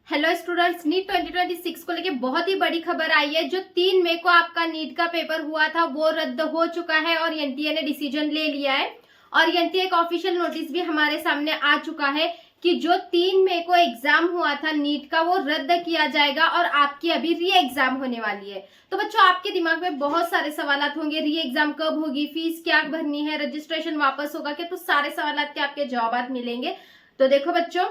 Hello students, NEET 2026 को लेके बहुत ही बड़ी खबर आई है। जो 3 मई को आपका नीट का पेपर हुआ था वो रद्द हो चुका है और एनटीए ने डिसीजन ले लिया है। और एनटीए का ऑफिशियल नोटिस भी हमारे सामने आ चुका है कि जो 3 मई को एग्जाम हुआ था नीट का वो रद्द किया जाएगा और आपकी अभी री एग्जाम होने वाली है। तो बच्चों, आपके दिमाग में बहुत सारे सवाल होंगे, री एग्जाम कब होगी, फीस क्या भरनी है, रजिस्ट्रेशन वापस होगा क्या, तो सारे सवाल के आपके जवाब मिलेंगे। तो देखो बच्चों,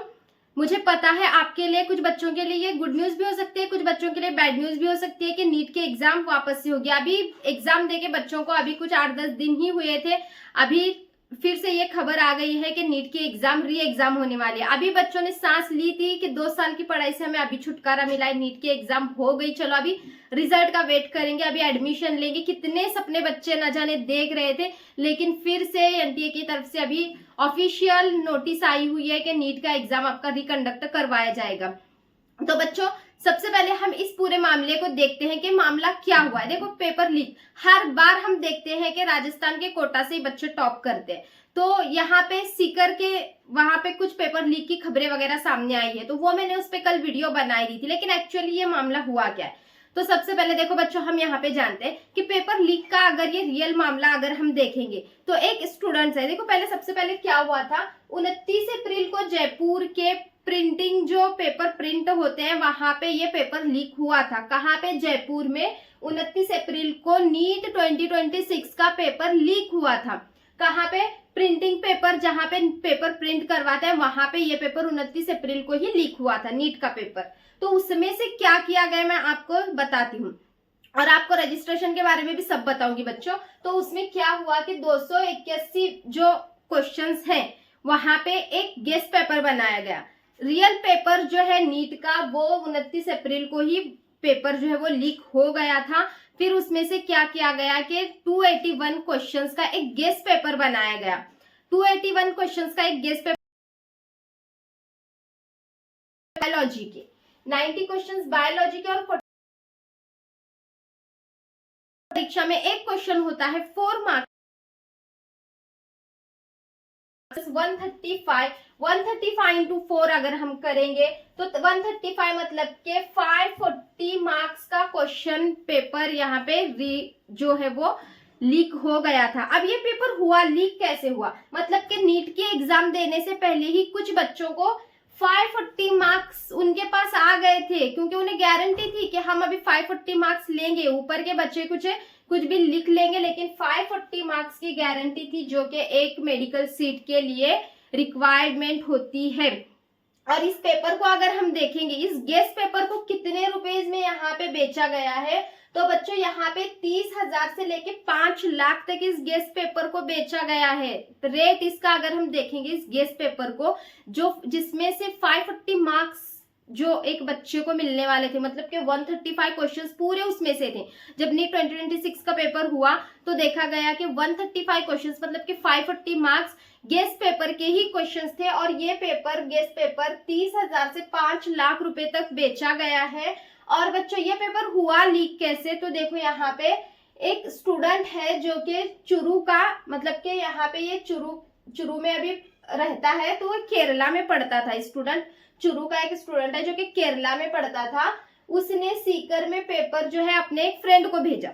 मुझे पता है आपके लिए, कुछ बच्चों के लिए ये गुड न्यूज भी हो सकती है, कुछ बच्चों के लिए बैड न्यूज भी हो सकती है कि नीट के एग्जाम वापस से हो गया। अभी एग्जाम देके बच्चों को अभी कुछ 8-10 दिन ही हुए थे, अभी फिर से ये खबर आ गई है कि नीट की एग्जाम री एग्जाम होने वाली है। अभी बच्चों ने सांस ली थी कि 2 साल की पढ़ाई से हमें अभी छुटकारा मिला है, नीट की एग्जाम हो गई, चलो अभी रिजल्ट का वेट करेंगे, अभी एडमिशन लेंगे। कितने सपने बच्चे न जाने देख रहे थे, लेकिन फिर से एनटीए की तरफ से अभी ऑफिशियल नोटिस आई हुई है कि नीट का एग्जाम आपका रिकंडक्ट करवाया जाएगा। तो बच्चों, सबसे पहले हम इस पूरे मामले को देखते हैं कि मामला क्या हुआ है। देखो, पेपर लीक हर बार हम देखते हैं कि राजस्थान के कोटा से ही बच्चे टॉप करते हैं। तो यहाँ पे सीकर के वहां पे कुछ पेपर लीक की खबरें वगैरह सामने आई है, तो वो मैंने उस पर कल वीडियो बनाई दी थी। लेकिन एक्चुअली ये मामला हुआ क्या है, तो सबसे पहले देखो बच्चों, हम यहाँ पे जानते हैं कि पेपर लीक का अगर ये रियल मामला अगर हम देखेंगे तो एक स्टूडेंट है। देखो, पहले सबसे पहले क्या हुआ था, 29 अप्रैल को जयपुर के प्रिंटिंग जो पेपर प्रिंट होते हैं वहां पे ये पेपर लीक हुआ था। कहाँ पे? जयपुर में 29 अप्रैल को नीट 2026 का पेपर लीक हुआ था। कहाँ पे? प्रिंटिंग पेपर, जहां पे पेपर प्रिंट करवाते हैं वहां पे ये पेपर 29 अप्रैल को ही लीक हुआ था, नीट का पेपर। तो उसमें से क्या किया गया मैं आपको बताती हूँ और आपको रजिस्ट्रेशन के बारे में भी सब बताऊंगी बच्चों। तो उसमें क्या हुआ कि 281 जो क्वेश्चंस हैं वहां पे एक गेस्ट पेपर बनाया गया। रियल पेपर जो है नीट का वो 29 अप्रैल को ही पेपर जो है वो लीक हो गया था। फिर उसमें से क्या किया गया कि 281 क्वेश्चंस का एक गेस्ट पेपर बनाया गया। 281 क्वेश्चंस का एक गेस्ट पेपर बायोलॉजी के, 90 क्वेश्चंस बायोलॉजी के, और परीक्षा में एक क्वेश्चन होता है 4 मार्क्स 135 इंटू 4 अगर हम करेंगे तो 135 मतलब के 540 मार्क्स का क्वेश्चन पेपर यहाँ पे जो है वो लीक हो गया था। अब ये पेपर हुआ लीक कैसे हुआ, मतलब कि नीट के एग्जाम देने से पहले ही कुछ बच्चों को 540 मार्क्स उनके पास आ गए थे, क्योंकि उन्हें गारंटी थी कि हम अभी 540 मार्क्स लेंगे। ऊपर के बच्चे कुछ भी लिख लेंगे, लेकिन 540 मार्क्स की गारंटी थी, जो कि एक मेडिकल सीट के लिए रिक्वायरमेंट होती है। और इस पेपर को अगर हम देखेंगे, इस गेस्ट पेपर को कितने रुपए में यहाँ पे बेचा गया है, तो बच्चों यहाँ पे 30,000 से लेके 5 लाख तक इस गेस्ट पेपर को बेचा गया है। रेट इसका अगर हम देखेंगे इस गेस्ट पेपर को, जो जिसमें से 540 मार्क्स जो एक बच्चे को मिलने वाले थे, मतलब कि 135 क्वेश्चंस पूरे उसमें से थे। जब नीट 2026 का पेपर हुआ तो देखा गया कि 135 क्वेश्चंस मतलब कि 540 मार्क्स गेस्ट पेपर के ही क्वेश्चंस थे। और ये पेपर गेस्ट पेपर 30,000 से 5 लाख रुपए तक बेचा गया है। और बच्चों, ये पेपर हुआ लीक कैसे, तो देखो यहाँ पे एक स्टूडेंट है जो कि चुरू का, मतलब कि यहाँ पे ये चुरू में अभी रहता है, तो वो केरला में पढ़ता था। स्टूडेंट चुरू का एक स्टूडेंट है जो कि केरला में पढ़ता था। उसने सीकर में पेपर जो है अपने एक फ्रेंड को भेजा,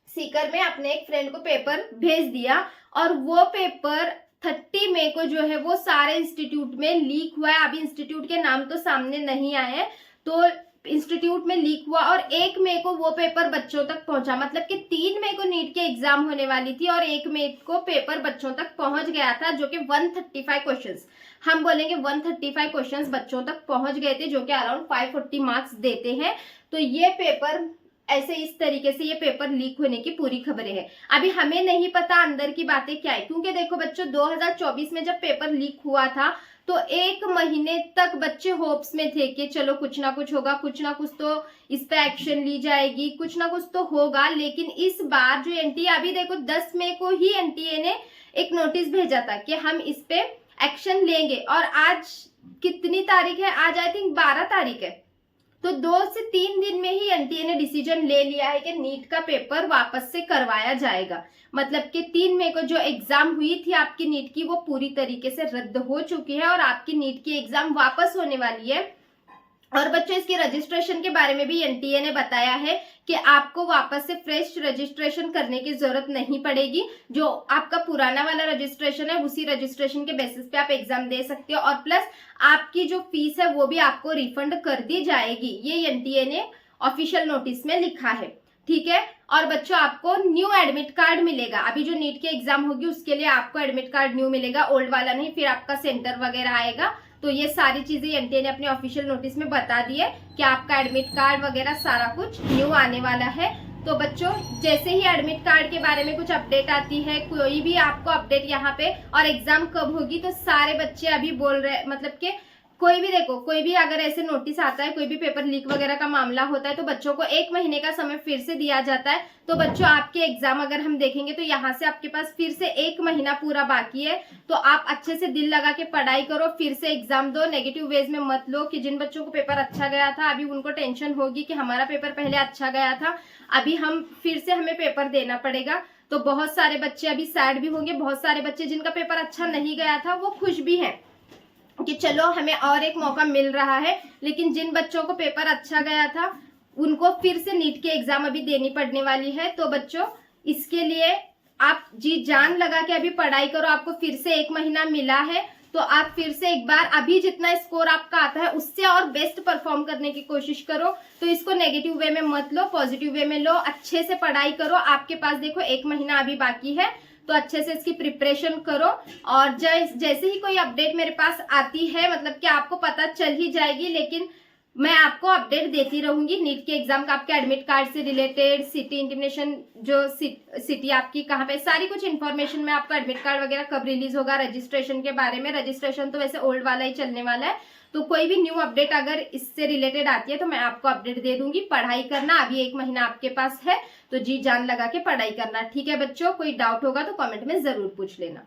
सीकर में अपने एक फ्रेंड को पेपर भेज दिया, और वो पेपर 30 मई को जो है वो सारे इंस्टीट्यूट में लीक हुआ है। अभी इंस्टीट्यूट के नाम तो सामने नहीं आए हैं, तो इंस्टीट्यूट में लीक हुआ और 1 मई को वो पेपर बच्चों तक पहुंचा। मतलब कि 3 मई को नीट के एग्जाम होने वाली थी और 1 मई को पेपर बच्चों तक पहुंच गया था, जो कि 135 क्वेश्चंस, हम बोलेंगे 135 क्वेश्चंस बच्चों तक पहुंच गए थे, जो कि अराउंड 540 मार्क्स देते हैं। तो ये पेपर ऐसे इस तरीके से ये पेपर लीक होने की पूरी खबरें हैं। अभी हमें नहीं पता अंदर की बातें क्या है, क्योंकि देखो बच्चों, 2024 में जब पेपर लीक हुआ था तो 1 महीने तक बच्चे होप्स में थे कि चलो कुछ ना कुछ होगा, कुछ ना कुछ तो इस पे एक्शन ली जाएगी, कुछ ना कुछ तो होगा। लेकिन इस बार जो एनटीए, अभी देखो 10 मई को ही एनटीए ने एक नोटिस भेजा था कि हम इस पे एक्शन लेंगे, और आज कितनी तारीख है, आज आई थिंक 12 तारीख है। तो 2 से 3 दिन में ही एनटीए ने डिसीजन ले लिया है कि नीट का पेपर वापस से करवाया जाएगा। मतलब कि 3 मई को जो एग्जाम हुई थी आपकी नीट की, वो पूरी तरीके से रद्द हो चुकी है और आपकी नीट की एग्जाम वापस होने वाली है और बच्चों इसकी रजिस्ट्रेशन के बारे में भी एनटीए ने बताया है कि आपको वापस से फ्रेश रजिस्ट्रेशन करने की जरूरत नहीं पड़ेगी। जो आपका पुराना वाला रजिस्ट्रेशन है उसी रजिस्ट्रेशन के बेसिस पे आप एग्जाम दे सकते हो और प्लस आपकी जो फीस है वो भी आपको रिफंड कर दी जाएगी। ये एनटीए ने ऑफिशियल नोटिस में लिखा है, ठीक है। और बच्चों आपको न्यू एडमिट कार्ड मिलेगा। अभी जो नीट के एग्जाम होगी उसके लिए आपको एडमिट कार्ड न्यू मिलेगा, ओल्ड वाला नहीं। फिर आपका सेंटर वगैरह आएगा। तो ये सारी चीजें एनटीए ने अपने ऑफिशियल नोटिस में बता दी है कि आपका एडमिट कार्ड वगैरह सारा कुछ न्यू आने वाला है। तो बच्चों जैसे ही एडमिट कार्ड के बारे में कुछ अपडेट आती है, कोई भी आपको अपडेट यहाँ पे, और एग्जाम कब होगी, तो सारे बच्चे अभी बोल रहे, मतलब कि कोई भी देखो, कोई भी अगर ऐसे नोटिस आता है, कोई भी पेपर लीक वगैरह का मामला होता है तो बच्चों को 1 महीने का समय फिर से दिया जाता है। तो बच्चों आपके एग्जाम अगर हम देखेंगे तो यहाँ से आपके पास फिर से 1 महीना पूरा बाकी है। तो आप अच्छे से दिल लगा के पढ़ाई करो, फिर से एग्जाम दो। नेगेटिव वेज में मत लो कि जिन बच्चों को पेपर अच्छा गया था अभी उनको टेंशन होगी कि हमारा पेपर पहले अच्छा गया था, अभी हम फिर से हमें पेपर देना पड़ेगा। तो बहुत सारे बच्चे अभी सैड भी होंगे, बहुत सारे बच्चे जिनका पेपर अच्छा नहीं गया था वो खुश भी हैं कि चलो हमें और एक मौका मिल रहा है। लेकिन जिन बच्चों को पेपर अच्छा गया था उनको फिर से नीट के एग्जाम अभी देनी पड़ने वाली है। तो बच्चों इसके लिए आप जी जान लगा के अभी पढ़ाई करो। आपको फिर से 1 महीना मिला है तो आप फिर से एक बार अभी जितना स्कोर आपका आता है उससे और बेस्ट परफॉर्म करने की कोशिश करो। तो इसको नेगेटिव वे में मत लो, पॉजिटिव वे में लो। अच्छे से पढ़ाई करो। आपके पास देखो 1 महीना अभी बाकी है तो अच्छे से इसकी प्रिपरेशन करो। और जैसे ही कोई अपडेट मेरे पास आती है, मतलब कि आपको पता चल ही जाएगी, लेकिन मैं आपको अपडेट देती रहूंगी नीट के एग्जाम का, आपके एडमिट कार्ड से रिलेटेड, सिटी इंटीमेशन, जो सिटी आपकी कहाँ पे, सारी कुछ इन्फॉर्मेशन में आपका एडमिट कार्ड वगैरह कब रिलीज होगा, रजिस्ट्रेशन के बारे में। रजिस्ट्रेशन तो वैसे ओल्ड वाला ही चलने वाला है। तो कोई भी न्यू अपडेट अगर इससे रिलेटेड आती है तो मैं आपको अपडेट दे दूंगी। पढ़ाई करना, अभी 1 महीना आपके पास है तो जी जान लगा के पढ़ाई करना, ठीक है बच्चों। कोई डाउट होगा तो कमेंट में जरूर पूछ लेना।